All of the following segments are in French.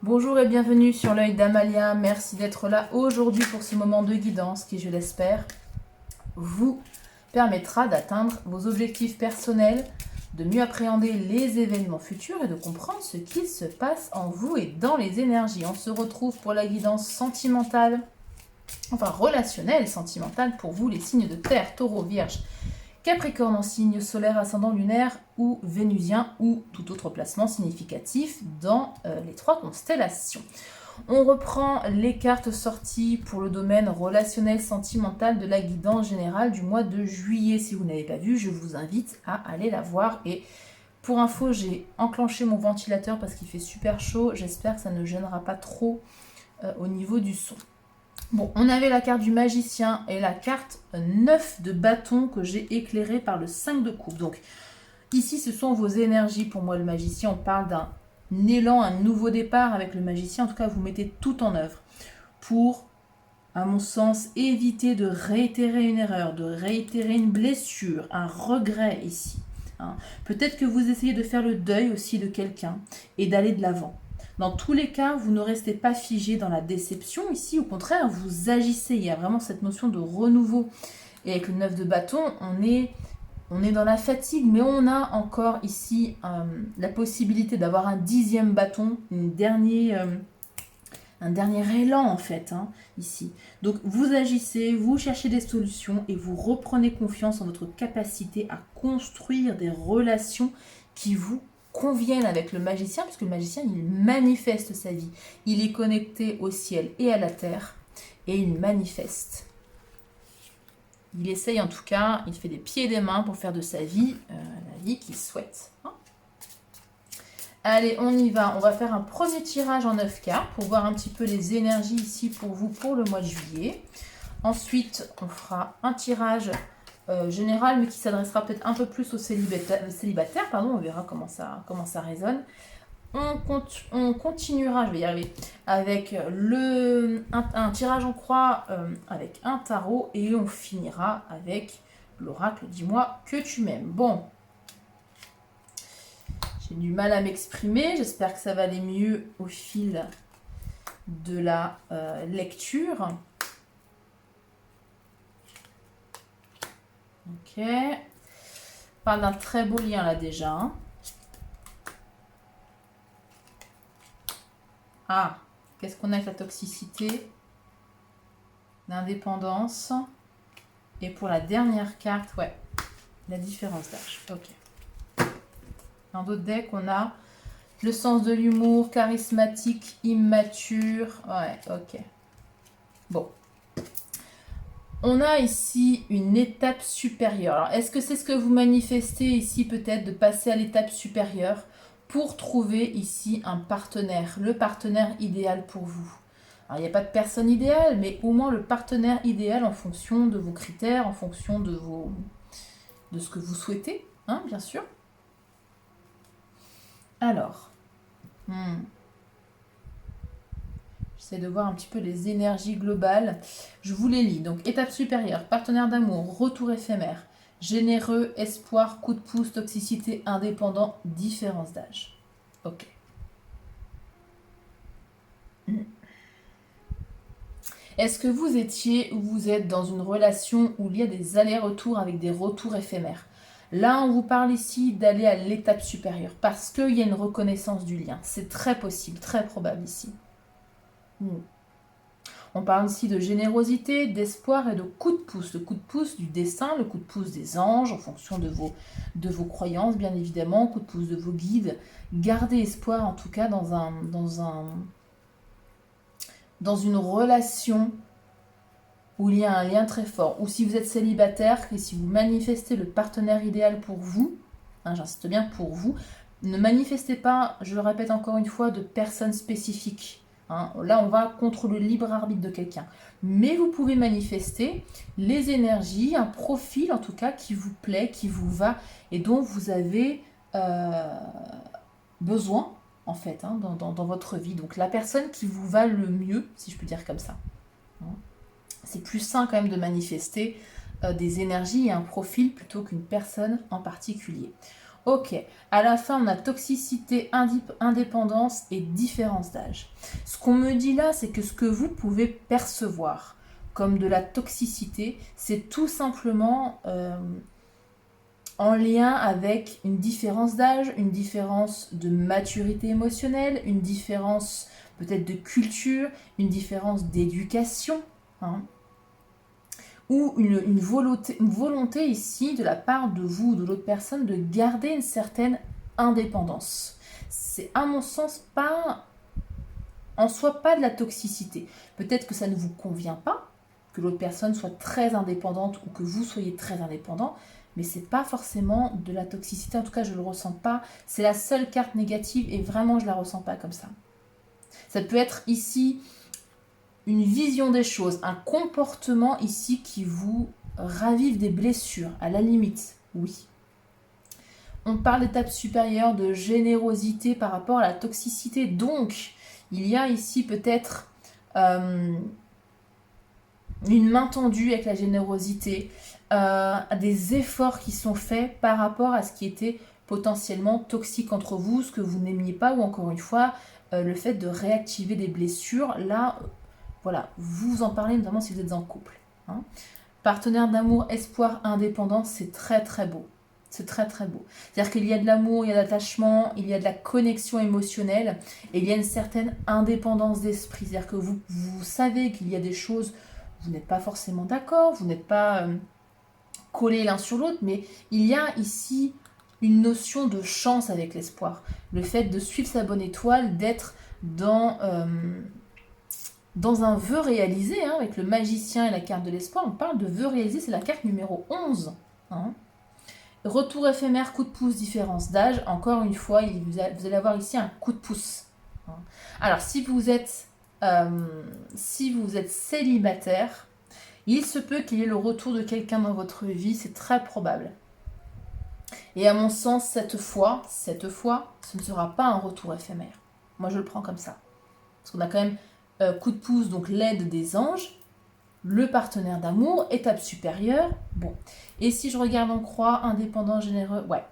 Bonjour et bienvenue sur l'œil d'Amalia. Merci d'être là aujourd'hui pour ce moment de guidance qui, je l'espère, vous permettra d'atteindre vos objectifs personnels, de mieux appréhender les événements futurs et de comprendre ce qu'il se passe en vous et dans les énergies. On se retrouve pour la guidance sentimentale, enfin relationnelle sentimentale pour vous, les signes de terre, taureau, vierge, Capricorne en signe solaire, ascendant lunaire ou vénusien ou tout autre placement significatif dans les trois constellations. On reprend les cartes sorties pour le domaine relationnel sentimental de la guidance générale du mois de juillet. Si vous n'avez pas vu, je vous invite à aller la voir. Et pour info, j'ai enclenché mon ventilateur parce qu'il fait super chaud. J'espère que ça ne gênera pas trop au niveau du son. Bon, on avait la carte du magicien et la carte 9 de bâton que j'ai éclairée par le 5 de coupe. Donc, ici, ce sont vos énergies. Pour moi, le magicien, on parle d'un élan, un nouveau départ avec le magicien. En tout cas, vous mettez tout en œuvre pour, à mon sens, éviter de réitérer une erreur, de réitérer une blessure, un regret ici. Peut-être que vous essayez de faire le deuil aussi de quelqu'un et d'aller de l'avant. Dans tous les cas, vous ne restez pas figé dans la déception ici. Au contraire, vous agissez. Il y a vraiment cette notion de renouveau. Et avec le 9 de bâton, on est dans la fatigue, mais on a encore ici la possibilité d'avoir un 10e bâton, un dernier élan en fait, ici. Donc vous agissez, vous cherchez des solutions et vous reprenez confiance en votre capacité à construire des relations qui vous conviennent avec le magicien, puisque le magicien, il manifeste sa vie. Il est connecté au ciel et à la terre, et il manifeste. Il essaye en tout cas, il fait des pieds et des mains pour faire de sa vie la vie qu'il souhaite. Allez, on y va. On va faire un premier tirage en 9 cartes pour voir un petit peu les énergies ici pour vous pour le mois de juillet. Ensuite, on fera un tirage général, mais qui s'adressera peut-être un peu plus aux célibataires. On verra comment ça résonne. On continuera, je vais y arriver, avec un tirage en croix avec un tarot et on finira avec l'oracle Dis-moi que tu m'aimes. Bon, j'ai du mal à m'exprimer, j'espère que ça va aller mieux au fil de la lecture. Ok. On parle d'un très beau lien là déjà. Ah, qu'est-ce qu'on a avec la toxicité, l'indépendance. Et pour la dernière carte, ouais, la différence d'âge. Ok. Dans d'autres decks, on a le sens de l'humour, charismatique, immature. Ouais, ok. Bon. On a ici une étape supérieure. Alors, est-ce que c'est ce que vous manifestez ici, peut-être, de passer à l'étape supérieure pour trouver ici un partenaire, le partenaire idéal pour vous? Alors, il n'y a pas de personne idéale, mais au moins le partenaire idéal en fonction de vos critères, en fonction de ce que vous souhaitez, bien sûr. Alors, j'essaie de voir un petit peu les énergies globales. Je vous les lis. Donc, étape supérieure, partenaire d'amour, retour éphémère, généreux, espoir, coup de pouce, toxicité, indépendant, différence d'âge. Ok. Est-ce que vous étiez ou vous êtes dans une relation où il y a des allers-retours avec des retours éphémères? Là, on vous parle ici d'aller à l'étape supérieure parce qu'il y a une reconnaissance du lien. C'est très possible, très probable ici. On parle ici de générosité, d'espoir et de coup de pouce. Le coup de pouce du destin, le coup de pouce des anges en fonction de vos croyances, bien évidemment, coup de pouce de vos guides. Gardez espoir en tout cas dans une relation où il y a un lien très fort. Ou si vous êtes célibataire, et si vous manifestez le partenaire idéal pour vous, j'insiste bien pour vous, ne manifestez pas, je le répète encore une fois, de personnes spécifiques. Là, on va contre le libre arbitre de quelqu'un. Mais vous pouvez manifester les énergies, un profil en tout cas qui vous plaît, qui vous va et dont vous avez besoin en fait dans votre vie. Donc la personne qui vous va le mieux, si je peux dire comme ça. C'est plus sain quand même de manifester des énergies et un profil plutôt qu'une personne en particulier. Ok, à la fin, on a toxicité, indépendance et différence d'âge. Ce qu'on me dit là, c'est que ce que vous pouvez percevoir comme de la toxicité, c'est tout simplement en lien avec une différence d'âge, une différence de maturité émotionnelle, une différence peut-être de culture, une différence d'éducation, hein, ou une volonté ici de la part de vous ou de l'autre personne de garder une certaine indépendance. C'est à mon sens pas en soi pas de la toxicité. Peut-être que ça ne vous convient pas, que l'autre personne soit très indépendante ou que vous soyez très indépendant, mais c'est pas forcément de la toxicité. En tout cas, je ne le ressens pas. C'est la seule carte négative et vraiment, je la ressens pas comme ça. Ça peut être ici une vision des choses, un comportement ici qui vous ravive des blessures, à la limite, oui. On parle d'étape supérieure de générosité par rapport à la toxicité. Donc, il y a ici peut-être une main tendue avec la générosité, des efforts qui sont faits par rapport à ce qui était potentiellement toxique entre vous, ce que vous n'aimiez pas, ou encore une fois, le fait de réactiver des blessures. Là, voilà, vous en parlez notamment si vous êtes en couple. Hein. Partenaire d'amour, espoir, indépendance, c'est très très beau. C'est très très beau. C'est-à-dire qu'il y a de l'amour, il y a de l'attachement, il y a de la connexion émotionnelle et il y a une certaine indépendance d'esprit. C'est-à-dire que vous savez qu'il y a des choses, vous n'êtes pas forcément d'accord, vous n'êtes pas collés l'un sur l'autre, mais il y a ici une notion de chance avec l'espoir. Le fait de suivre sa bonne étoile, d'être dans un vœu réalisé, hein, avec le magicien et la carte de l'espoir. On parle de vœu réalisé, c'est la carte numéro 11. Hein. Retour éphémère, coup de pouce, différence d'âge. Encore une fois, vous allez avoir ici un coup de pouce. Hein. Alors, si vous êtes célibataire, il se peut qu'il y ait le retour de quelqu'un dans votre vie, c'est très probable. Et à mon sens, cette fois, ce ne sera pas un retour éphémère. Moi, je le prends comme ça. Parce qu'on a quand même coup de pouce, donc l'aide des anges, le partenaire d'amour, étape supérieure. Bon. Et si je regarde en croix, indépendant, généreux, ouais.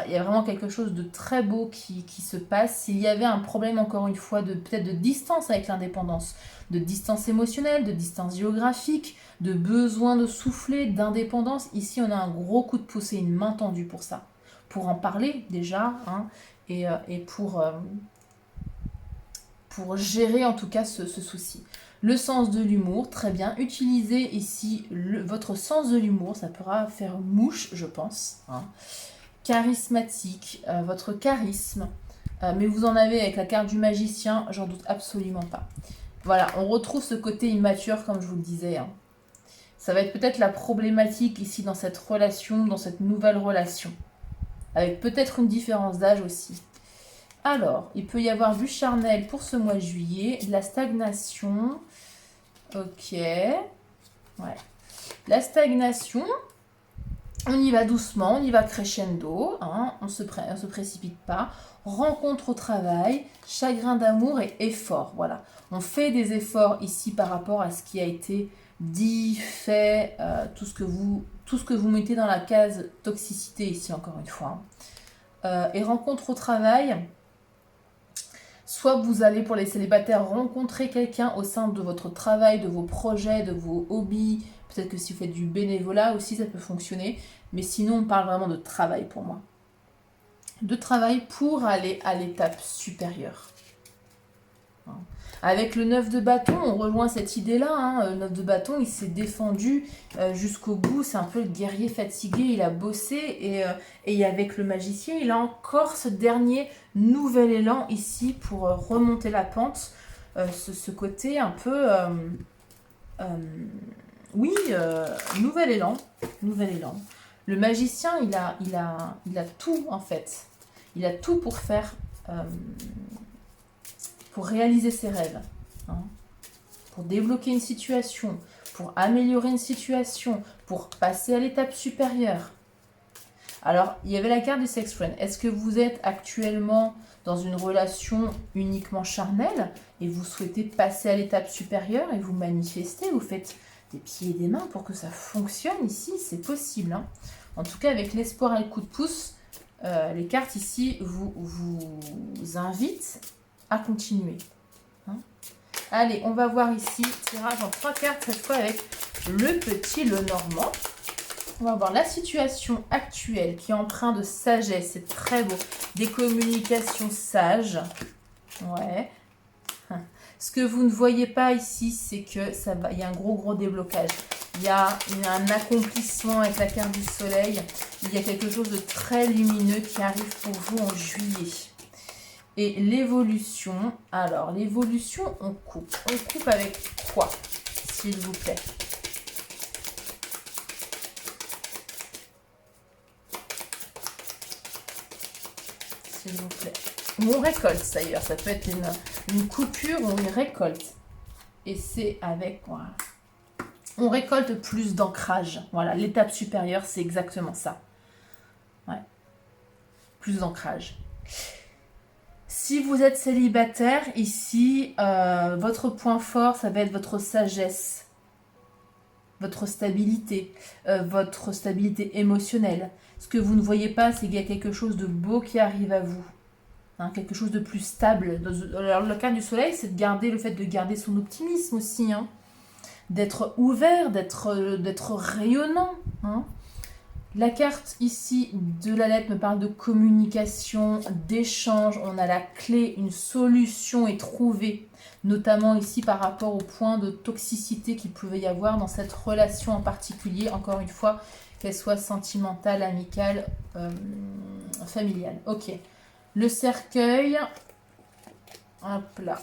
Il y a vraiment quelque chose de très beau qui se passe. S'il y avait un problème, encore une fois, peut-être de distance avec l'indépendance, de distance émotionnelle, de distance géographique, de besoin de souffler, d'indépendance, ici on a un gros coup de pouce et une main tendue pour ça. Pour en parler déjà, hein, et pour gérer en tout cas ce souci. Le sens de l'humour, très bien. Utilisez ici votre sens de l'humour, ça pourra faire mouche, je pense. Hein. Charismatique, votre charisme, mais vous en avez avec la carte du magicien, j'en doute absolument pas. Voilà, on retrouve ce côté immature comme je vous le disais. Hein. Ça va être peut-être la problématique ici dans cette relation, dans cette nouvelle relation, avec peut-être une différence d'âge aussi. Alors, il peut y avoir du charnel pour ce mois de juillet, de la stagnation, ok, ouais, la stagnation. On y va doucement, on y va crescendo, hein, on se précipite pas. Rencontre au travail, chagrin d'amour et effort. Voilà, on fait des efforts ici par rapport à ce qui a été dit, fait, tout ce que vous mettez dans la case toxicité ici encore une fois. Et rencontre au travail. Soit vous allez, pour les célibataires, rencontrer quelqu'un au sein de votre travail, de vos projets, de vos hobbies. Peut-être que si vous faites du bénévolat aussi, ça peut fonctionner. Mais sinon, on parle vraiment de travail pour moi. De travail pour aller à l'étape supérieure. Avec le 9 de bâton, on rejoint cette idée-là. Hein. Le 9 de bâton, il s'est défendu jusqu'au bout. C'est un peu le guerrier fatigué. Il a bossé. Et avec le magicien, il a encore ce dernier nouvel élan ici pour remonter la pente. Ce côté un peu... nouvel élan. Nouvel élan. Le magicien, il a tout en fait. Il a tout pour faire... pour réaliser ses rêves, hein, pour débloquer une situation, pour améliorer une situation, pour passer à l'étape supérieure. Alors, il y avait la carte du sex friend. Est-ce que vous êtes actuellement dans une relation uniquement charnelle et vous souhaitez passer à l'étape supérieure et vous manifestez, vous faites des pieds et des mains pour que ça fonctionne ici, c'est possible. Hein. En tout cas, avec l'espoir et le coup de pouce, les cartes ici vous invitent à continuer. Hein. Allez, on va voir ici, tirage en 3 cartes, cette fois avec le petit Lenormand. On va voir la situation actuelle qui est empreinte de sagesse, c'est très beau. Des communications sages. Ouais. Ce que vous ne voyez pas ici, c'est que ça va, il y a un gros déblocage. Il y a un accomplissement avec la carte du soleil. Il y a quelque chose de très lumineux qui arrive pour vous en juillet. Et l'évolution, alors l'évolution, on coupe. On coupe avec quoi, s'il vous plaît? S'il vous plaît. Ou on récolte d'ailleurs, ça peut être une coupure ou une récolte. Et c'est avec, voilà. On récolte plus d'ancrage. Voilà, l'étape supérieure, c'est exactement ça. Ouais. Plus d'ancrage. Si vous êtes célibataire, ici, votre point fort, ça va être votre sagesse, votre stabilité émotionnelle. Ce que vous ne voyez pas, c'est qu'il y a quelque chose de beau qui arrive à vous. Hein, quelque chose de plus stable. Alors, le cas du soleil, c'est de garder le fait de garder son optimisme aussi. Hein. D'être ouvert, d'être rayonnant. Hein. La carte ici de la lettre me parle de communication, d'échange. On a la clé, une solution est trouvée, notamment ici par rapport au point de toxicité qu'il pouvait y avoir dans cette relation en particulier, encore une fois, qu'elle soit sentimentale, amicale, familiale. Ok. Le cercueil, hop là.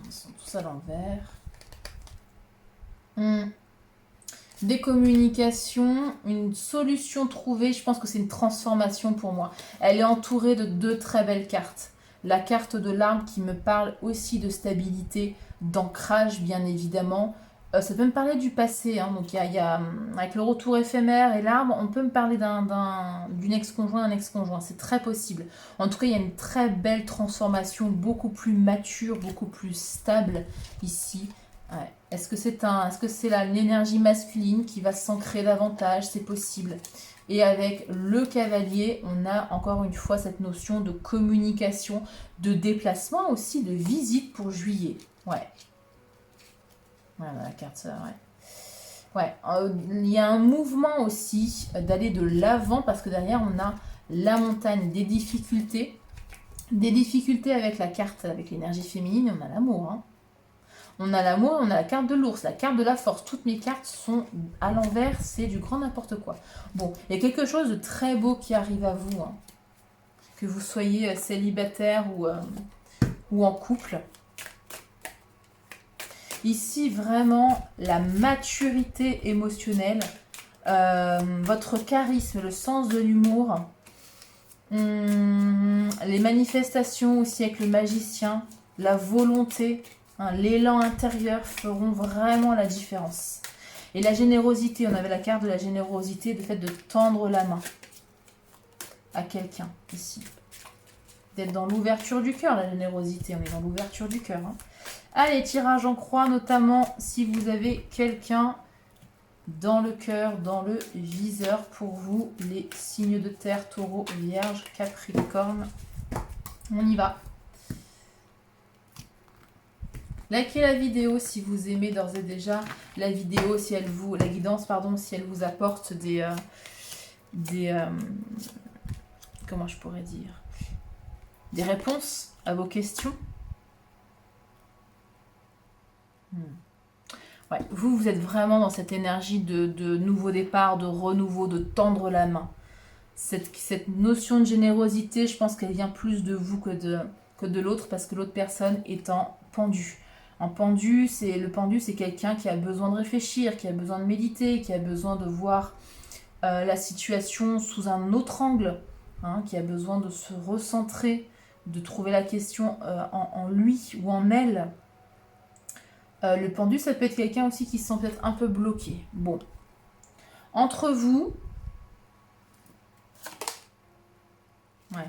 Ils sont tous à l'envers. Des communications, une solution trouvée, je pense que c'est une transformation pour moi. Elle est entourée de 2 très belles cartes. La carte de l'arbre qui me parle aussi de stabilité, d'ancrage bien évidemment. Ça peut me parler du passé, hein. Donc il y a, avec le retour éphémère et l'arbre, on peut me parler d'une ex-conjoint, d'un ex-conjoint, c'est très possible. En tout cas, il y a une très belle transformation, beaucoup plus mature, beaucoup plus stable ici. Ouais. Est-ce que c'est l'énergie masculine qui va s'ancrer davantage? C'est possible. Et avec le cavalier, on a encore une fois cette notion de communication, de déplacement aussi, de visite pour juillet. Ouais. Voilà la carte, ouais. Ouais. Il y a un mouvement aussi d'aller de l'avant parce que derrière, on a la montagne, des difficultés. Des difficultés avec la carte, avec l'énergie féminine, et on a l'amour, hein. On a l'amour, on a la carte de l'ours, la carte de la force. Toutes mes cartes sont à l'envers, c'est du grand n'importe quoi. Bon, il y a quelque chose de très beau qui arrive à vous. Hein. Que vous soyez célibataire ou en couple. Ici, vraiment, la maturité émotionnelle, votre charisme, le sens de l'humour, les manifestations aussi avec le magicien, la volonté, l'élan intérieur feront vraiment la différence. Et la générosité, on avait la carte de la générosité, le fait de tendre la main à quelqu'un ici. D'être dans l'ouverture du cœur, la générosité, on est dans l'ouverture du cœur. Hein. Allez, tirage en croix, notamment si vous avez quelqu'un dans le cœur, dans le viseur pour vous, les signes de terre, taureau, vierge, capricorne. On y va. Likez la vidéo si vous aimez d'ores et déjà la vidéo, si elle vous, la guidance, pardon, si elle vous apporte comment je pourrais dire, des réponses à vos questions. Ouais, vous êtes vraiment dans cette énergie de nouveau départ, de renouveau, de tendre la main. Cette notion de générosité, je pense qu'elle vient plus de vous que de l'autre parce que l'autre personne est en pendu. En pendu, le pendu, c'est quelqu'un qui a besoin de réfléchir, qui a besoin de méditer, qui a besoin de voir la situation sous un autre angle, hein, qui a besoin de se recentrer, de trouver la question en lui ou en elle. Le pendu, ça peut être quelqu'un aussi qui se sent peut-être un peu bloqué. Bon. Entre vous... Ouais.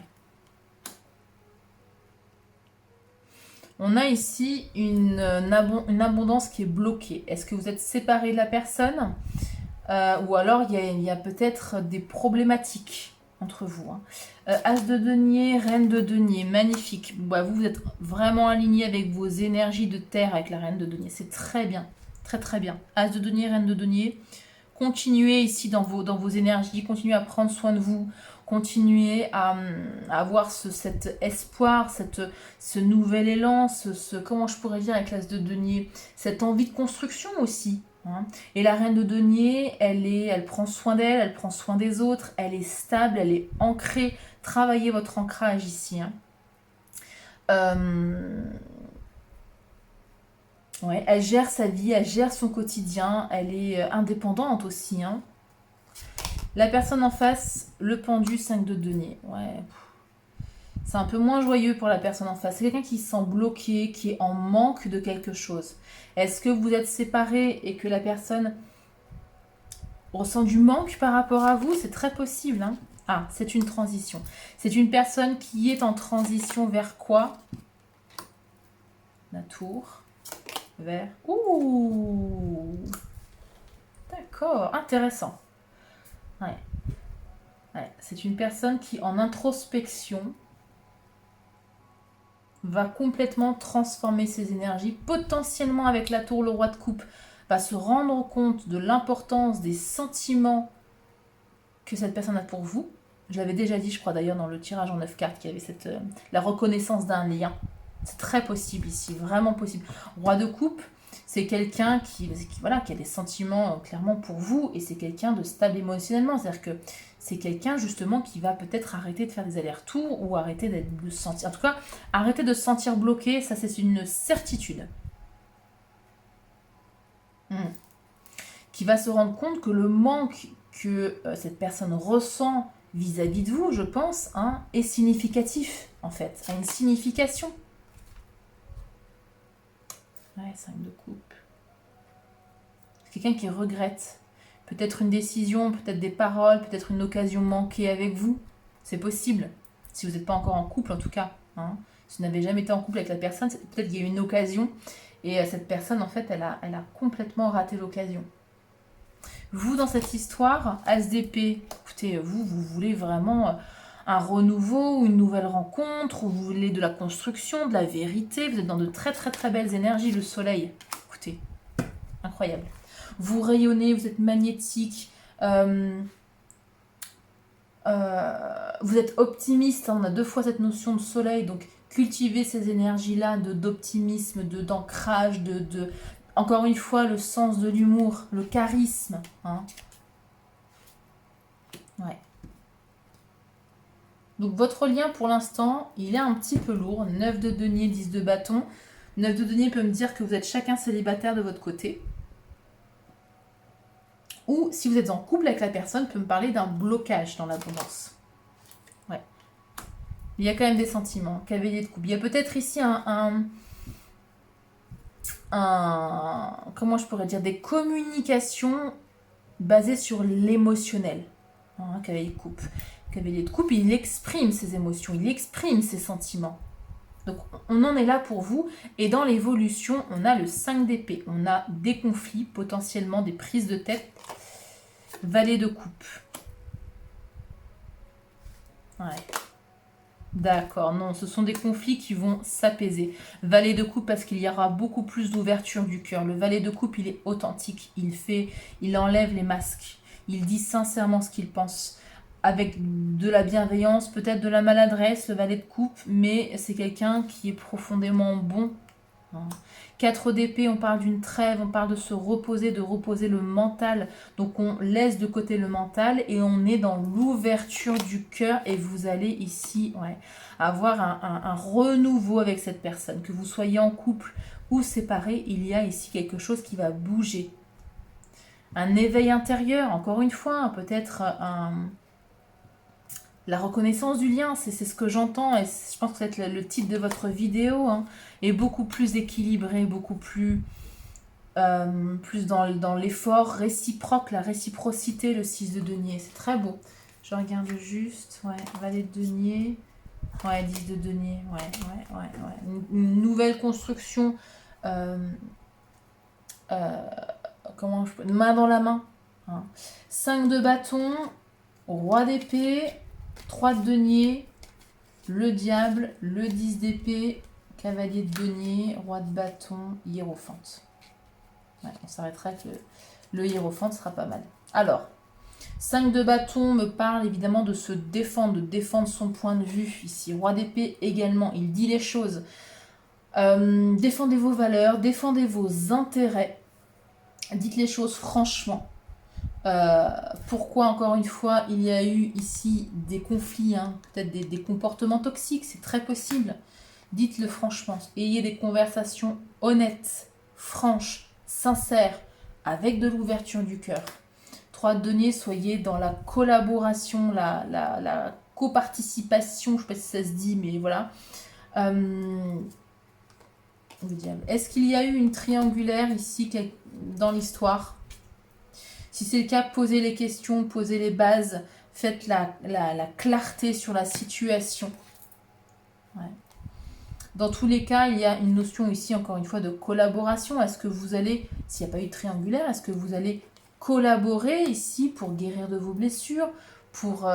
On a ici une abondance qui est bloquée. Est-ce que vous êtes séparé de la personne? Ou alors il y a peut-être des problématiques entre vous. Hein. As de denier, reine de denier, magnifique. Bah, vous êtes vraiment aligné avec vos énergies de terre avec la reine de denier. C'est très bien, très très bien. As de denier, reine de denier. Continuez ici dans vos énergies, continuez à prendre soin de vous, continuez à avoir cet espoir, ce nouvel élan, comment je pourrais dire avec l'as de denier, cette envie de construction aussi. Hein. Et la reine de denier, elle prend soin d'elle, elle prend soin des autres, elle est stable, elle est ancrée. Travaillez votre ancrage ici. Hein. Ouais, elle gère sa vie, elle gère son quotidien, elle est indépendante aussi. Hein. La personne en face, le pendu 5 de denier. Ouais. C'est un peu moins joyeux pour la personne en face. C'est quelqu'un qui se sent bloqué, qui est en manque de quelque chose. Est-ce que vous êtes séparés et que la personne ressent du manque par rapport à vous? C'est très possible. Hein. Ah, c'est une transition. C'est une personne qui est en transition vers quoi? La tour. Vers... Ouh! D'accord, intéressant. Ouais. Ouais. C'est une personne qui, en introspection, va complètement transformer ses énergies, potentiellement avec la tour, le roi de coupe, va se rendre compte de l'importance des sentiments que cette personne a pour vous. Je l'avais déjà dit, je crois d'ailleurs, dans le tirage en 9 cartes, qu'il y avait la reconnaissance d'un lien. C'est très possible ici, vraiment possible. Roi de coupe, c'est quelqu'un qui a des sentiments clairement pour vous, et c'est quelqu'un de stable émotionnellement. C'est-à-dire que c'est quelqu'un justement qui va peut-être arrêter de faire des allers-retours ou arrêter de se sentir... En tout cas, arrêter de se sentir bloqué, ça c'est une certitude. Qui va se rendre compte que le manque que cette personne ressent vis-à-vis de vous, je pense, hein, est significatif, en fait, a une signification. Ouais, 5 de coupe. C'est quelqu'un qui regrette. Peut-être une décision, peut-être des paroles, peut-être une occasion manquée avec vous. C'est possible. Si vous n'êtes pas encore en couple, en tout cas. Hein. Si vous n'avez jamais été en couple avec la personne, peut-être qu'il y a eu une occasion. Et cette personne, en fait, elle a complètement raté l'occasion. Vous, dans cette histoire, As d'épée, écoutez, vous voulez vraiment un renouveau, une nouvelle rencontre, ou vous voulez de la construction, de la vérité. Vous êtes dans de très très très belles énergies, le soleil. Écoutez, incroyable. Vous rayonnez, vous êtes magnétique, vous êtes optimiste. Hein, on a 2 fois cette notion de soleil, donc cultivez ces énergies-là d'optimisme, d'ancrage, encore une fois, le sens de l'humour, le charisme. Hein. Ouais. Donc votre lien pour l'instant, il est un petit peu lourd. 9 de denier, 10 de bâton. 9 de denier peut me dire que vous êtes chacun célibataire de votre côté. Ou si vous êtes en couple avec la personne, peut me parler d'un blocage dans l'abondance. Ouais. Il y a quand même des sentiments. Cavalier de coupe. Il y a peut-être ici comment je pourrais dire, des communications basées sur l'émotionnel. Hein, cavalier de coupe. Cavalier de coupe, il exprime ses émotions, il exprime ses sentiments. Donc on en est là pour vous. Et dans l'évolution, on a le 5 d'épée. On a des conflits, potentiellement des prises de tête. Valet de coupe. Ouais. D'accord, non, ce sont des conflits qui vont s'apaiser. Valet de coupe parce qu'il y aura beaucoup plus d'ouverture du cœur. Le valet de coupe, il est authentique. Il enlève les masques. Il dit sincèrement ce qu'il pense. Avec de la bienveillance, peut-être de la maladresse, le valet de coupe, mais c'est quelqu'un qui est profondément bon. 4 d'épée, on parle d'une trêve, on parle de se reposer, de reposer le mental. Donc on laisse de côté le mental et on est dans l'ouverture du cœur. Et vous allez ici avoir un renouveau avec cette personne. Que vous soyez en couple ou séparés, il y a ici quelque chose qui va bouger. Un éveil intérieur, encore une fois, peut-être la reconnaissance du lien, c'est ce que j'entends, et je pense que c'est le titre de votre vidéo, hein, est beaucoup plus équilibré, beaucoup plus dans l'effort réciproque, la réciprocité, le 6 de denier. C'est très beau. Je regarde juste, valet de denier, 10 de denier, Une nouvelle construction, main dans la main. Hein. 5 de bâton, roi d'épée, 3 de denier, le diable, le 10 d'épée, cavalier de denier, roi de bâton, hiérophante. Ouais, on s'arrêtera avec le hiérophante, sera pas mal. Alors, 5 de bâton me parle évidemment de se défendre, de défendre son point de vue. Ici, roi d'épée également, il dit les choses. Défendez vos valeurs, défendez vos intérêts. Dites les choses franchement. Pourquoi, encore une fois, il y a eu ici des conflits, hein, peut-être des comportements toxiques, c'est très possible. Dites-le franchement. Ayez des conversations honnêtes, franches, sincères, avec de l'ouverture du cœur. 3 de denier, soyez dans la collaboration, la coparticipation, je ne sais pas si ça se dit, mais voilà. Est-ce qu'il y a eu une triangulaire ici dans l'histoire? Si c'est le cas, posez les questions, posez les bases, faites la clarté sur la situation. Ouais. Dans tous les cas, il y a une notion ici, encore une fois, de collaboration. Est-ce que vous allez, s'il n'y a pas eu de triangulaire, est-ce que vous allez collaborer ici pour guérir de vos blessures, pour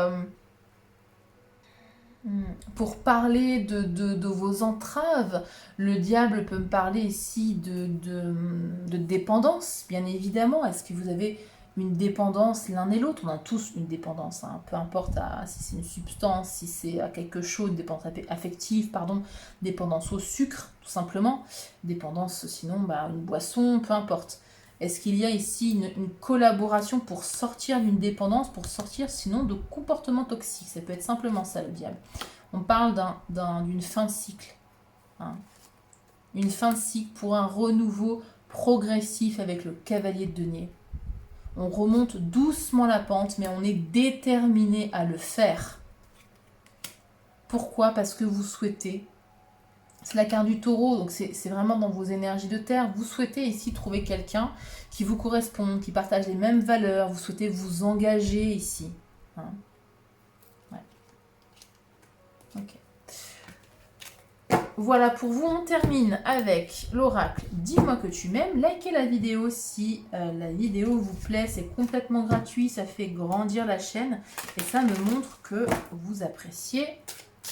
parler de vos entraves? Le diable peut me parler ici de dépendance, bien évidemment. Est-ce que vous avez une dépendance l'un et l'autre? On a tous une dépendance, hein. Peu importe si c'est une substance, si c'est à quelque chose, dépendance affective, dépendance au sucre, tout simplement. Dépendance, sinon, une boisson, peu importe. Est-ce qu'il y a ici une collaboration pour sortir d'une dépendance, pour sortir sinon de comportements toxiques? Ça peut être simplement ça, le diable. On parle d'une fin de cycle. Hein. Une fin de cycle pour un renouveau progressif avec le cavalier de denier. On remonte doucement la pente, mais on est déterminé à le faire. Pourquoi? Parce que vous souhaitez. C'est la carte du taureau, donc c'est vraiment dans vos énergies de terre. Vous souhaitez ici trouver quelqu'un qui vous correspond, qui partage les mêmes valeurs. Vous souhaitez vous engager ici. Hein. Ouais. Ok. Voilà pour vous, on termine avec l'oracle. Dis-moi que tu m'aimes. Likez la vidéo si la vidéo vous plaît. C'est complètement gratuit, ça fait grandir la chaîne et ça me montre que vous appréciez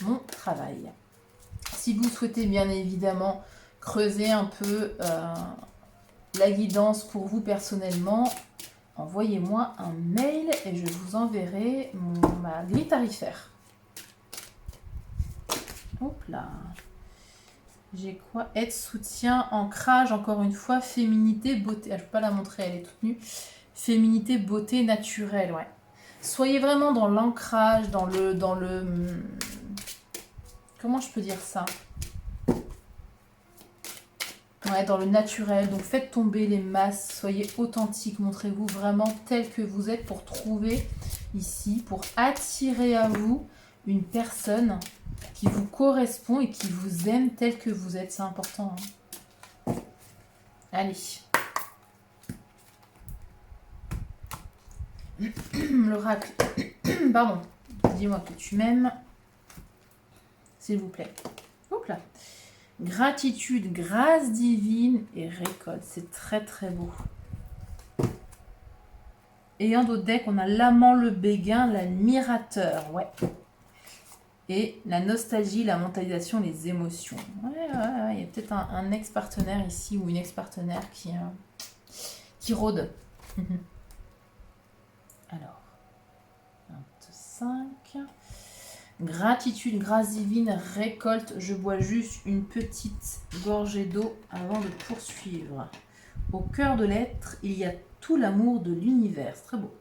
mon travail. Si vous souhaitez bien évidemment creuser un peu la guidance pour vous personnellement, envoyez-moi un mail et je vous enverrai ma grille tarifaire. Hop là. J'ai quoi? Aide, soutien, ancrage, encore une fois, féminité, beauté. Ah, je ne peux pas la montrer, elle est toute nue. Féminité, beauté naturelle, ouais. Soyez vraiment dans l'ancrage, dans le... Comment je peux dire ça? Ouais, dans le naturel. Donc faites tomber les masses, soyez authentique, montrez-vous vraiment tel que vous êtes pour trouver ici, pour attirer à vous une personne qui vous correspond et qui vous aime tel que vous êtes. C'est important. Hein. Allez. L'oracle. Pardon. Dis-moi que tu m'aimes. S'il vous plaît. Hop là. Gratitude, grâce divine et récolte. C'est très très beau. Et en d'autres decks, on a l'amant, le béguin, l'admirateur. Ouais. Et la nostalgie, la mentalisation, les émotions. Ouais, il y a peut-être un ex-partenaire ici ou une ex-partenaire qui rôde. Alors, 25. Gratitude, grâce divine, récolte. Je bois juste une petite gorgée d'eau avant de poursuivre. Au cœur de l'être, il y a tout l'amour de l'univers. C'est très beau.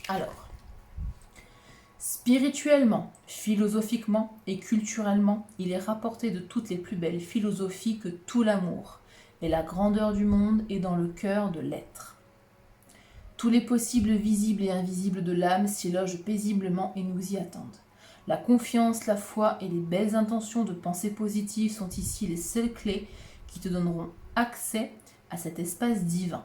Alors, spirituellement, philosophiquement et culturellement, il est rapporté de toutes les plus belles philosophies que tout l'amour et la grandeur du monde est dans le cœur de l'être. Tous les possibles visibles et invisibles de l'âme s'y logent paisiblement et nous y attendent. La confiance, la foi et les belles intentions de pensée positive sont ici les seules clés qui te donneront accès à cet espace divin.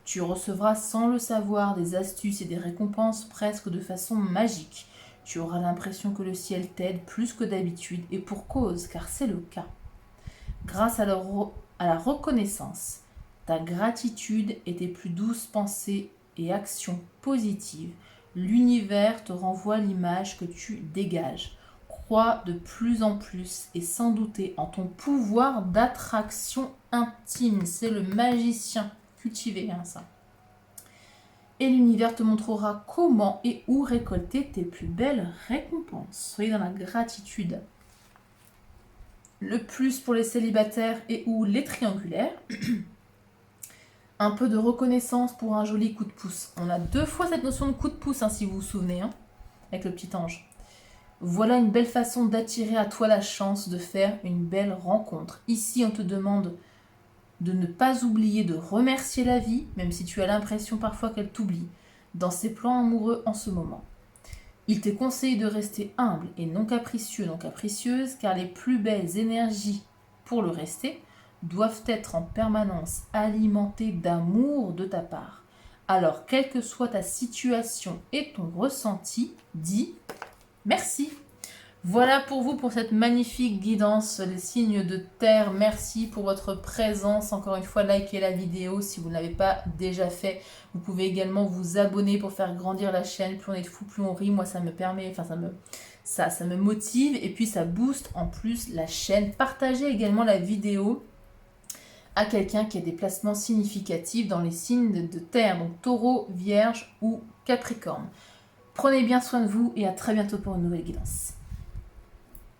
Tu recevras sans le savoir des astuces et des récompenses presque de façon magique. Tu auras l'impression que le ciel t'aide plus que d'habitude et pour cause, car c'est le cas. Grâce à la reconnaissance, ta gratitude et tes plus douces pensées et actions positives, l'univers te renvoie l'image que tu dégages. Crois de plus en plus et sans douter en ton pouvoir d'attraction intime. C'est le magicien. Cultivé, hein, ça. Et l'univers te montrera comment et où récolter tes plus belles récompenses. Soyez dans la gratitude. Le plus pour les célibataires et ou les triangulaires. Un peu de reconnaissance pour un joli coup de pouce. On a 2 fois cette notion de coup de pouce, hein, si vous vous souvenez, hein, avec le petit ange. Voilà une belle façon d'attirer à toi la chance de faire une belle rencontre. Ici, on te demande de ne pas oublier de remercier la vie, même si tu as l'impression parfois qu'elle t'oublie, dans ses plans amoureux en ce moment. Il t'est conseillé de rester humble et non capricieux, non capricieuse, car les plus belles énergies pour le rester doivent être en permanence alimentées d'amour de ta part. Alors, quelle que soit ta situation et ton ressenti, dis merci. Voilà pour vous pour cette magnifique guidance, les signes de terre. Merci pour votre présence. Encore une fois, likez la vidéo si vous ne l'avez pas déjà fait. Vous pouvez également vous abonner pour faire grandir la chaîne. Plus on est de fous, plus on rit. Moi, ça me permet, ça me motive et puis ça booste en plus la chaîne. Partagez également la vidéo à quelqu'un qui a des placements significatifs dans les signes de terre, donc Taureau, Vierge ou Capricorne. Prenez bien soin de vous et à très bientôt pour une nouvelle guidance.